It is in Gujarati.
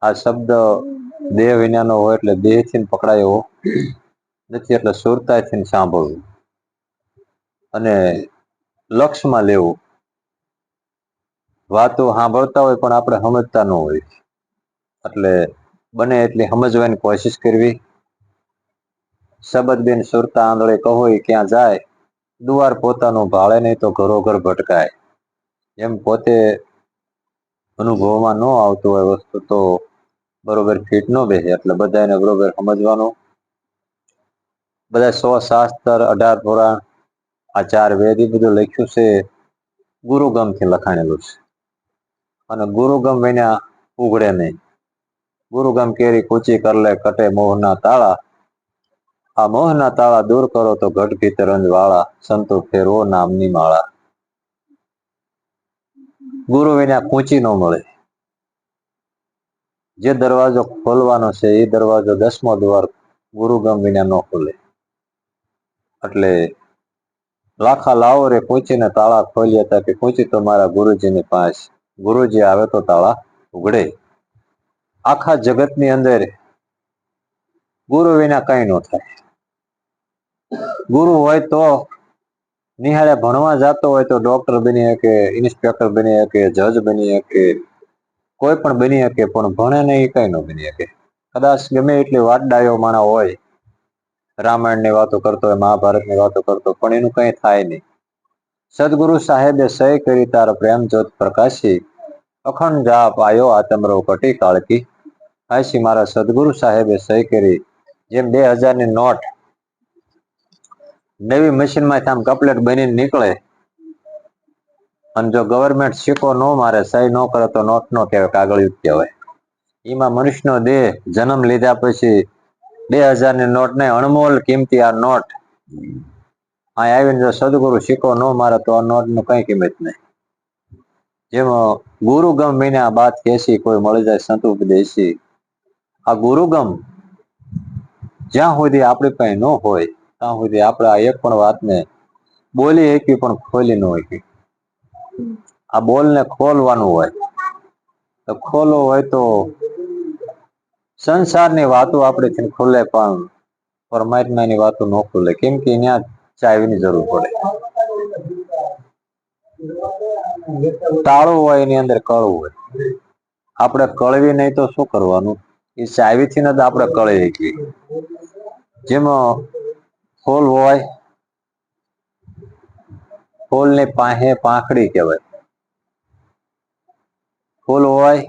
આ શબ્દ દેહ વિનાનો હોય એટલે દેહથી પકડાયો નથી, એટલે સુરતાથી સાંભળવું અને લક્ષમાં લેવું. વાતો સાંભળતા હોય પણ આપણે સમજતા ન હોય, એટલે બને એટલી સમજવાની કોશિશ કરવી. શબદ બિન સુરતા આંધળે કહો ક્યાં જાય, દુવાર પોતાનું ભાળે નહીં તો ઘરોઘર ભટકાય. એમ પોતે અનુભવમાં ન આવતું હોય વસ્તુ તો બરોબર ફીટ ન બેસે, એટલે બધાને બરોબર સમજવાનું. બધા 100 શાસ્ત્ર 18 પુરાણ આ 4 વેદ બધું લખ્યું છે ગુરુગમથી લખાણેલું છે, અને ગુરુગમ વિના ઉઘડે નહીં. ગુરુગમ કેરી કૂચી કરલે કટે મોહના તાળા, આ મોહના તાળા દૂર કરો તો ઘટ ભીતર રંજવાળા, સંતો ફેરવો નામની માળા. ગુરુ વિના કૂચી ન મળે. જે દરવાજો ખોલવાનો છે એ દરવાજો 10મો દ્વાર ગુરુગમ વિના ન ખોલે. એટલે લાખા લાવો રે કૂચીને તાળા ખોલ્યા હતા કે કૂચી તો મારા ગુરુજીની પાસે, ગુરુજી આવે તો તાળા ઉઘડે. આખા જગતની અંદર ગુરુ વિના કઈ ન થાય. ગુરુ હોય તો નિહાળે ભણવા જતો હોય તો ડોક્ટર બની શકે, ઇન્સ્પેક્ટર બની શકે, જજ બની શકે, કોઈ પણ બની શકે, પણ ભણે નહીં કઈ ન બની શકે. કદાચ ગમે એટલી વાતડાયો માણા હોય, રામાયણ ની વાતો કરતો હોય, મહાભારત ની વાતો કરતો, પણ એનું કઈ થાય નહીં. સદગુરુ સાહેબે સહી કરી તાર પ્રેમ જ્યોત પ્રકાશી, અખંડ જાપ આયો આતમરો કટી કાળકી. આશી મારા સદગુરુ સાહેબે સહી કરી. જેમ 2000 ની નોટ નવી મશીનમાં આમ કપલેટ બનીને નીકળે, અને જો ગવર્મેન્ટ સિક્કો ન મારે, સહી ન કરે તો નોટ નો કહેવાય, કાગળિયું કહેવાય. એમાં મનુષ્યનો દેહ જન્મ લીધા પછી 2000 ની નોટ ને અણમોલ કિંમતી આ નોટ અહીં આવીને જો સદગુરુ સિક્કો ન મારે તો આ નોટ નું કઈ કિંમત નહીં. જેમાં ગુરુગમ વિના બાત કેસી, કોઈ મળી જાય સંત ઉપદેશી. આ ગુરુગમ જ્યાં સુધી આપણી પાસે ન હોય ત્યાં સુધી આપણે આ એક પણ વાતને બોલી શકી પણ ખોલી ન શકી. આ બોલને ખોલવાનું હોય તો ખોલવો હોય તો સંસારની વાતો આપણે ખુલે, પણ પરમાત્માની વાતો ન ખુલે, કેમ કે ત્યાં ચાવીની જરૂર પડે. તાળું હોય એની અંદર કળું હોય. આપણે કળવી નહીં તો શું કરવાનું? એ ચાવીથી જ આપણે કળી શકીએ. જેમાં ફૂલ હોય, ફૂલની પાસે પાંખડી કહેવાય. ફૂલ હોય